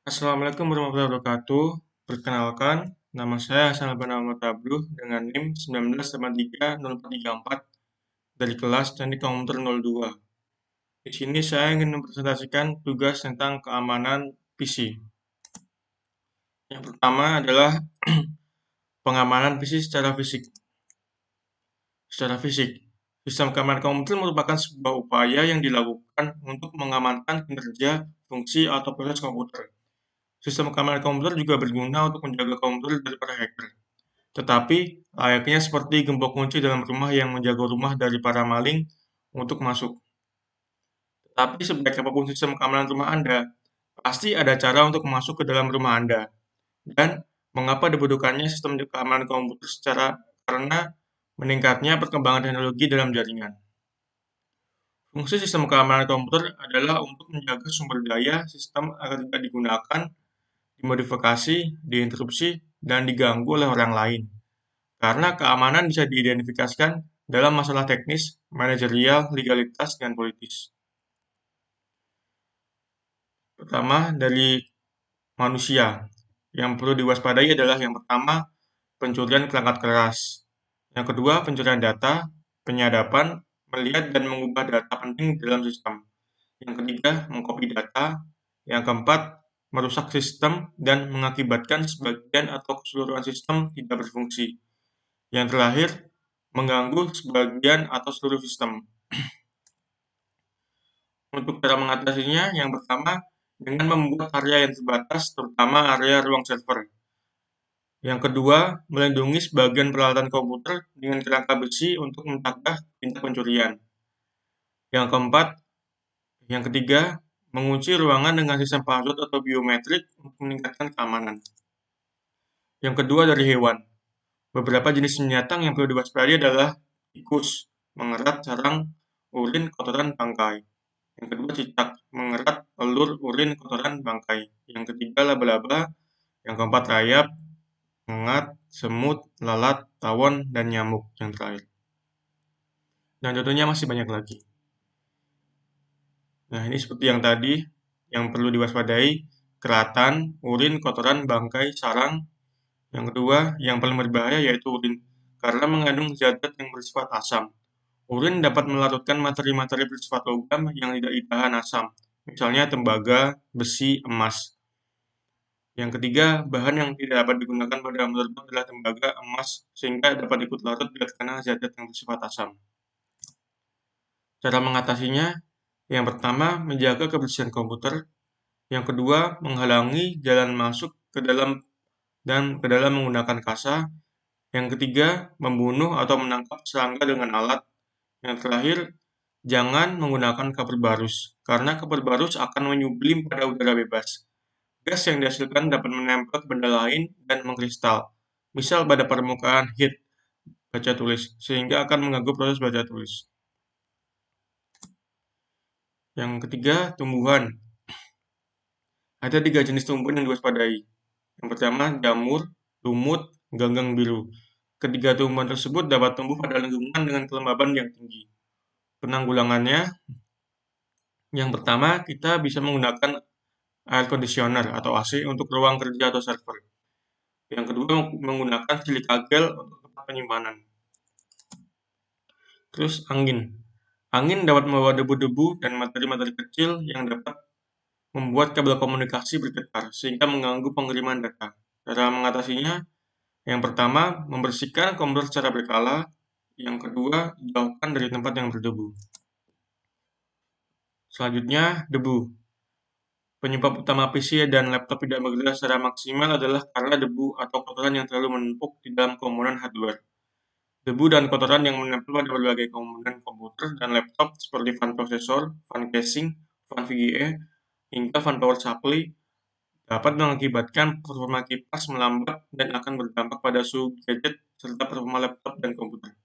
Assalamualaikum warahmatullahi wabarakatuh. Perkenalkan, nama saya Hasan Alban Tabluh dengan NIM 19830434 dari kelas Teknik Komputer 02. Di sini saya ingin mempresentasikan tugas tentang keamanan PC. Yang pertama adalah pengamanan PC secara fisik. Sistem keamanan komputer merupakan sebuah upaya yang dilakukan untuk mengamankan kinerja, fungsi, atau proses komputer. Sistem keamanan komputer juga berguna untuk menjaga komputer dari para hacker. Tetapi, layaknya seperti gembok kunci dalam rumah yang menjaga rumah dari para maling untuk masuk. Tetapi sebaik apapun sistem keamanan rumah Anda, pasti ada cara untuk masuk ke dalam rumah Anda. Dan mengapa dibutuhkannya sistem keamanan komputer karena meningkatnya perkembangan teknologi dalam jaringan. Fungsi sistem keamanan komputer adalah untuk menjaga sumber daya sistem agar tidak digunakan, dimodifikasi, diinterupsi, dan diganggu oleh orang lain. Karena keamanan bisa diidentifikasikan dalam masalah teknis, manajerial, legalitas, dan politis. Pertama, dari manusia. Yang perlu diwaspadai adalah yang pertama, pencurian perangkat keras. Yang kedua, pencurian data, penyadapan, melihat dan mengubah data penting dalam sistem. Yang ketiga, mengcopy data. Yang keempat, merusak sistem dan mengakibatkan sebagian atau keseluruhan sistem tidak berfungsi. Yang terakhir, mengganggu sebagian atau seluruh sistem. Untuk cara mengatasinya, yang pertama, dengan membuat area yang terbatas, terutama area ruang server. Yang kedua, melindungi sebagian peralatan komputer dengan kerangka besi untuk mencegah tindak pencurian. Yang keempat, yang ketiga, mengunci ruangan dengan sistem password atau biometrik untuk meningkatkan keamanan. Yang kedua, dari hewan. Beberapa jenis binatang yang perlu diwaspadai adalah tikus, mengerat sarang urin kotoran bangkai. Yang kedua, cicak, mengerat telur urin kotoran bangkai. Yang ketiga, laba-laba. Yang keempat, rayap, mengat, semut, lalat, tawon, dan nyamuk yang terakhir. Dan tentunya masih banyak lagi. Nah, ini seperti yang tadi, yang perlu diwaspadai, keratan, urin, kotoran, bangkai, sarang. Yang kedua, yang paling berbahaya yaitu urin, karena mengandung zat-zat yang bersifat asam. Urin dapat melarutkan materi-materi bersifat logam yang tidak ditahan asam, misalnya tembaga, besi, emas. Yang ketiga, bahan yang tidak dapat digunakan pada meletup adalah tembaga, emas, sehingga dapat ikut larut bila terkena zat-zat yang bersifat asam. Cara mengatasinya, yang pertama, menjaga kebersihan komputer. Yang kedua, menghalangi jalan masuk ke dalam menggunakan kasa. Yang ketiga, membunuh atau menangkap serangga dengan alat. Yang terakhir, jangan menggunakan kabel barus, karena kabel barus akan menyublim pada udara bebas. Gas yang dihasilkan dapat menempel ke benda lain dan mengkristal, misal pada permukaan heat baca tulis, sehingga akan mengganggu proses baca tulis. Yang ketiga, tumbuhan. Ada 3 jenis tumbuhan yang diwaspadai. Yang pertama, jamur, lumut, ganggang biru. Ketiga tumbuhan tersebut dapat tumbuh pada lingkungan dengan kelembaban yang tinggi. Penanggulangannya, yang pertama, kita bisa menggunakan air conditioner atau AC untuk ruang kerja atau server. Yang kedua, menggunakan silika gel untuk tempat penyimpanan. Terus angin. Angin dapat membawa debu-debu dan materi-materi kecil yang dapat membuat kabel komunikasi bergetar, sehingga mengganggu pengiriman data. Cara mengatasinya, yang pertama, membersihkan komputer secara berkala. Yang kedua, jauhkan dari tempat yang berdebu. Selanjutnya, debu. Penyebab utama PC dan laptop tidak bekerja secara maksimal adalah karena debu atau kotoran yang terlalu menumpuk di dalam komponen hardware. Debu dan kotoran yang menempel pada berbagai komponen komputer dan laptop seperti fan prosesor, fan casing, fan VGA, hingga fan power supply dapat mengakibatkan performa kipas melambat dan akan berdampak pada suhu gadget serta performa laptop dan komputer.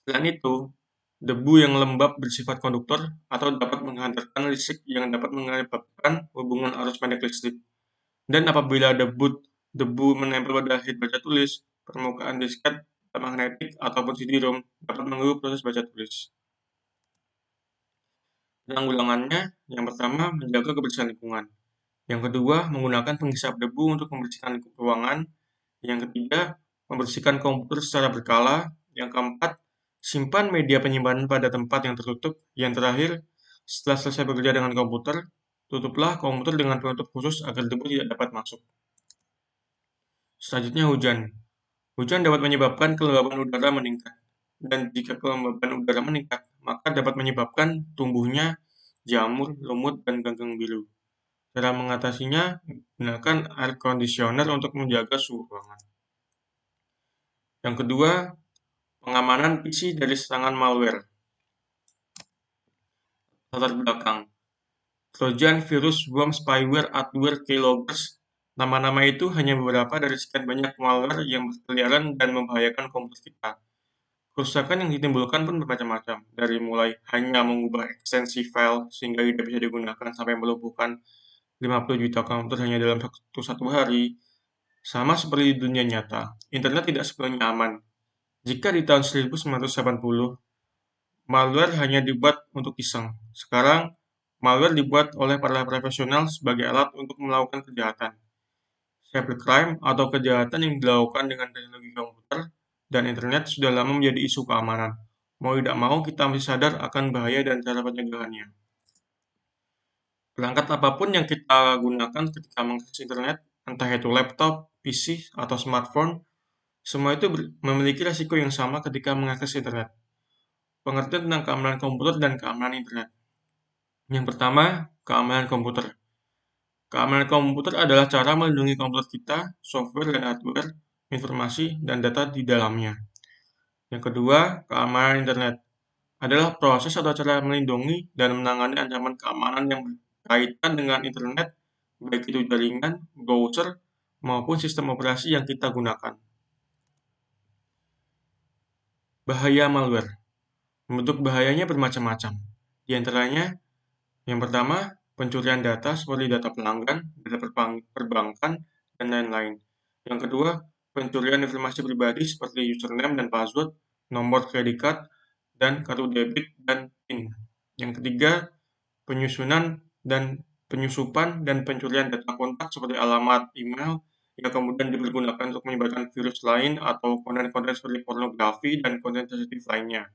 Selain itu, debu yang lembab bersifat konduktor atau dapat menghantarkan listrik yang dapat menyebabkan hubungan arus pendek listrik. Dan apabila debu menempel pada head baca tulis, permukaan disket, magnetik, ataupun CD-ROM dapat mengganggu proses baca tulis. Penanggulangannya, yang pertama, menjaga kebersihan lingkungan. Yang kedua, menggunakan penghisap debu untuk membersihkan ruangan. Yang ketiga, membersihkan komputer secara berkala. Yang keempat, simpan media penyimpanan pada tempat yang tertutup. Yang terakhir, setelah selesai bekerja dengan komputer, tutuplah komputer dengan penutup khusus agar debu tidak dapat masuk. Selanjutnya, hujan. Hujan dapat menyebabkan kelembaban udara meningkat. Dan jika kelembaban udara meningkat, maka dapat menyebabkan tumbuhnya jamur, lumut, dan ganggang biru. Cara mengatasinya, gunakan air conditioner untuk menjaga suhu ruangan. Yang kedua, pengamanan PC dari serangan malware. Latar belakang. Trojan, virus, worm, spyware, adware, keyloggers. Nama-nama itu hanya beberapa dari sekian banyak malware yang berkeliaran dan membahayakan komputer kita. Kerusakan yang ditimbulkan pun bermacam-macam, dari mulai hanya mengubah ekstensi file sehingga tidak bisa digunakan sampai melumpuhkan 50 juta komputer hanya dalam satu hari. Sama seperti di dunia nyata, internet tidak sepenuhnya aman. Jika di tahun 1980, malware hanya dibuat untuk iseng. Sekarang, malware dibuat oleh para profesional sebagai alat untuk melakukan kejahatan. Cybercrime atau kejahatan yang dilakukan dengan teknologi komputer dan internet sudah lama menjadi isu keamanan. Mau tidak mau, kita mesti sadar akan bahaya dan cara pencegahannya. Perangkat apapun yang kita gunakan ketika mengakses internet, entah itu laptop, PC, atau smartphone, semua itu memiliki risiko yang sama ketika mengakses internet. Pengertian tentang keamanan komputer dan keamanan internet. Yang pertama, keamanan komputer. Keamanan komputer adalah cara melindungi komputer kita, software dan hardware, informasi, dan data di dalamnya. Yang kedua, keamanan internet adalah proses atau cara melindungi dan menangani ancaman keamanan yang berkaitan dengan internet, baik itu jaringan, browser, maupun sistem operasi yang kita gunakan. Bahaya malware. Bentuk bahayanya bermacam-macam. Di antaranya, yang pertama, pencurian data seperti data pelanggan, data perbankan, dan lain-lain. Yang kedua, pencurian informasi pribadi seperti username dan password, nomor kredit card, dan kartu debit dan PIN. Yang ketiga, penyusupan dan pencurian data kontak seperti alamat email yang kemudian dipergunakan untuk menyebarkan virus lain atau konten-konten seperti pornografi dan konten sensitif lainnya.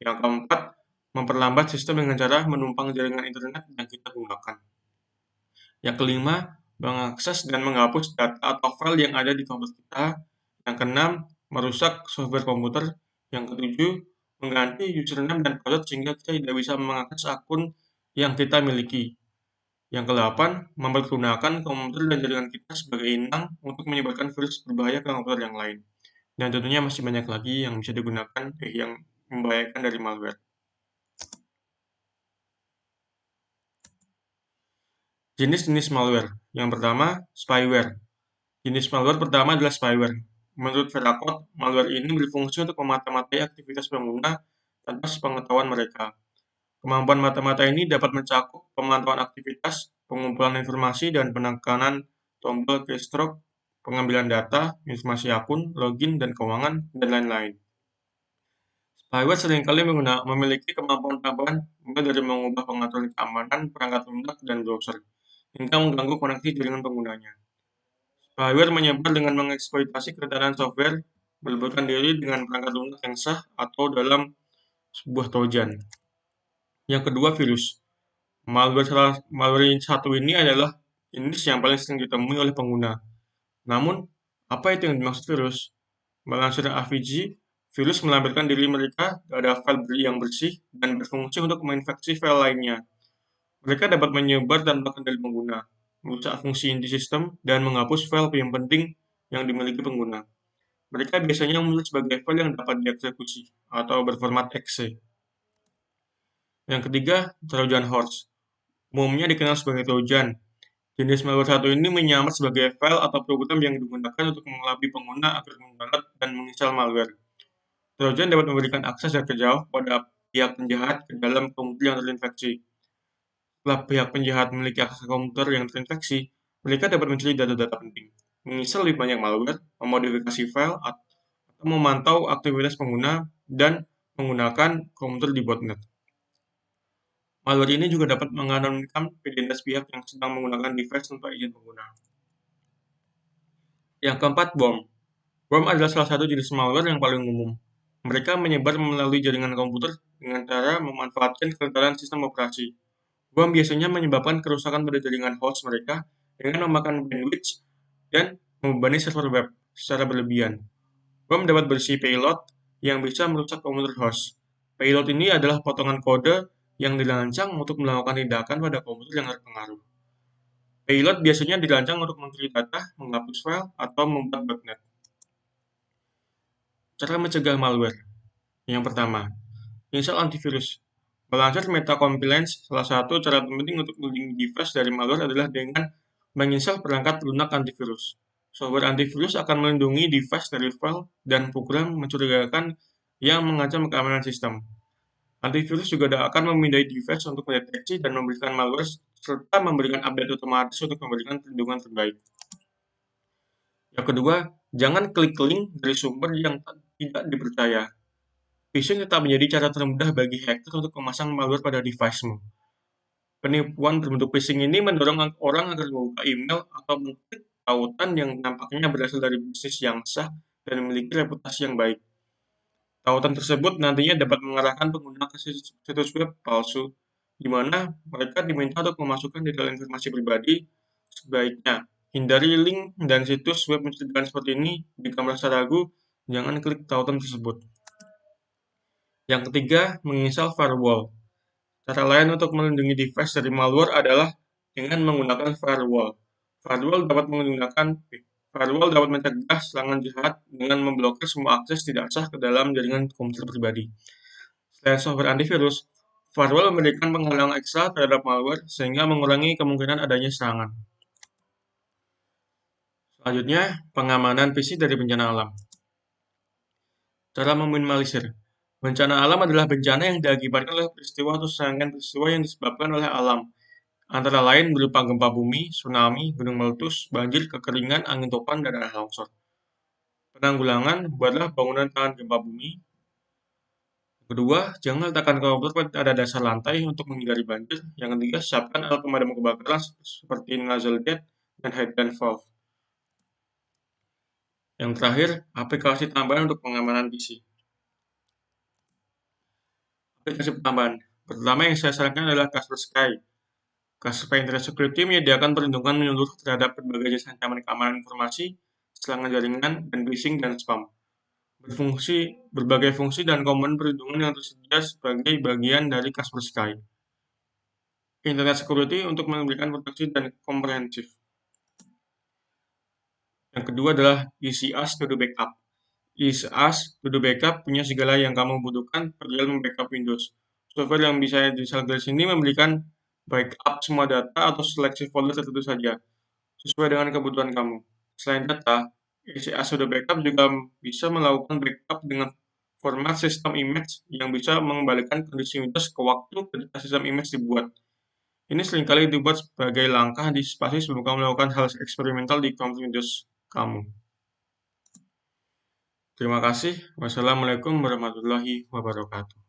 Yang keempat, memperlambat sistem dengan cara menumpang jaringan internet yang kita gunakan. Yang kelima, mengakses dan menghapus data atau file yang ada di komputer kita. Yang keenam, merusak software komputer. Yang ketujuh, mengganti username dan password sehingga kita tidak bisa mengakses akun yang kita miliki. Yang kedelapan, mempergunakan komputer dan jaringan kita sebagai inang untuk menyebarkan virus berbahaya ke komputer yang lain. Dan tentunya masih banyak lagi yang bisa digunakan yang membahayakan dari malware. Jenis-jenis malware. Yang pertama, spyware. Jenis malware pertama adalah spyware. Menurut Veracode, malware ini berfungsi untuk memata-matai aktivitas pengguna tanpa sepengetahuan mereka. Kemampuan mata-mata ini dapat mencakup pemantauan aktivitas, pengumpulan informasi, dan penekanan tombol keystroke, pengambilan data, informasi akun, login, dan keuangan, dan lain-lain. Spyware seringkali memiliki kemampuan tambahan mulai dari mengubah pengaturan keamanan, perangkat lunak, dan browser, hingga mengganggu koneksi jaringan penggunanya. Spyware menyebar dengan mengeksploitasi kerentanan software, melibatkan diri dengan perangkat lunak yang sah, atau dalam sebuah trojan. Yang kedua, virus. Malware satu ini adalah jenis yang paling sering ditemui oleh pengguna. Namun, apa itu yang dimaksud virus? Melansir AVG, virus melampirkan diri mereka pada file yang bersih dan berfungsi untuk menginfeksi file lainnya. Mereka dapat menyebar tanpa kendali pengguna, merusak fungsi inti sistem, dan menghapus file yang penting yang dimiliki pengguna. Mereka biasanya muncul sebagai file yang dapat dieksekusi atau berformat .exe. Yang ketiga, Trojan Horse. Umumnya dikenal sebagai Trojan. Jenis malware satu ini menyamar sebagai file atau program yang digunakan untuk mengelabui pengguna agar mendownload dan menginstal malware. Trojan dapat memberikan akses jarak jauh pada pihak penjahat ke dalam komputer yang terinfeksi. Setelah pihak penjahat memiliki akses komputer yang terinfeksi, mereka dapat mencuri data-data penting, menginstal lebih banyak malware, memodifikasi file, atau memantau aktivitas pengguna, dan menggunakan komputer di botnet. Malware ini juga dapat menganonimkan identitas pihak yang sedang menggunakan device tanpa izin pengguna. Yang keempat, worm. Worm adalah salah satu jenis malware yang paling umum. Mereka menyebar melalui jaringan komputer dengan cara memanfaatkan kerentanan sistem operasi. Worm biasanya menyebabkan kerusakan pada jaringan host mereka dengan memakan bandwidth dan membebani server web secara berlebihan. Worm dapat berisi payload yang bisa merusak komputer host. Payload ini adalah potongan kode yang dirancang untuk melakukan tindakan pada komputer yang terpengaruh. Payload biasanya dirancang untuk mencuri data, menghapus file, atau membuat botnet. Cara mencegah malware. Yang pertama, install antivirus. Melansir Metacompilance, salah satu cara penting untuk melindungi device dari malware adalah dengan menginstal perangkat lunak antivirus. Software antivirus akan melindungi device dari file dan program mencurigakan yang mengancam keamanan sistem. Antivirus juga akan memindai device untuk mendeteksi dan memberikan malware serta memberikan update otomatis untuk memberikan perlindungan terbaik. Yang kedua, jangan klik link dari sumber yang tidak dipercaya. Phishing tetap menjadi cara termudah bagi hacker untuk memasang malware pada device-mu. Penipuan berbentuk phishing ini mendorong orang agar membuka email atau mengklik tautan yang nampaknya berasal dari bisnis yang sah dan memiliki reputasi yang baik. Tautan tersebut nantinya dapat mengarahkan pengguna ke situs web palsu, di mana mereka diminta untuk memasukkan detail informasi pribadi. Sebaiknya, hindari link dan situs web mencurigakan seperti ini. Jika merasa ragu, jangan klik tautan tersebut. Yang ketiga, menginstal firewall. Cara lain untuk melindungi device dari malware adalah dengan menggunakan firewall. Firewall dapat mencegah serangan jahat dengan memblokir semua akses tidak sah ke dalam jaringan komputer pribadi. Selain software antivirus, firewall memberikan penghalang ekstra terhadap malware sehingga mengurangi kemungkinan adanya serangan. Selanjutnya, pengamanan PC dari bencana alam. Cara meminimalisir. Bencana alam adalah bencana yang diakibatkan oleh peristiwa atau serangkaian peristiwa yang disebabkan oleh alam, antara lain berupa gempa bumi, tsunami, gunung meletus, banjir, kekeringan, angin topan, dan tanah longsor. Penanggulangan, buatlah bangunan tahan gempa bumi. Kedua, jangan letakkan komputer pada dasar lantai untuk menghindari banjir. Yang ketiga, siapkan alat pemadam kebakaran seperti nozzle jet dan hydrant valve. Yang terakhir, aplikasi tambahan untuk pengamanan PC. Aplikasi tambahan. Pertama yang saya sarankan adalah Kaspersky. Kaspersky Internet Security menyediakan perlindungan menyeluruh terhadap berbagai jenis ancaman keamanan informasi, serangan jaringan, dan phishing dan spam. Berbagai fungsi dan komponen perlindungan yang tersedia sebagai bagian dari Kaspersky Internet Security untuk memberikan proteksi dan komprehensif. Yang kedua adalah EasyAS to do backup. EasyAS to do backup punya segala yang kamu butuhkan perihal membackup Windows. Software yang bisa diinstal dari sini memberikan backup semua data atau seleksi folder tertentu saja, sesuai dengan kebutuhan kamu. Selain data, EasyAS to do backup juga bisa melakukan backup dengan format sistem image yang bisa mengembalikan kondisi Windows ke waktu ketika sistem image dibuat. Ini seringkali dibuat sebagai langkah antisipasi sebelum kamu melakukan hal eksperimental di komputer Windows kamu. Terima kasih. Wassalamualaikum warahmatullahi wabarakatuh.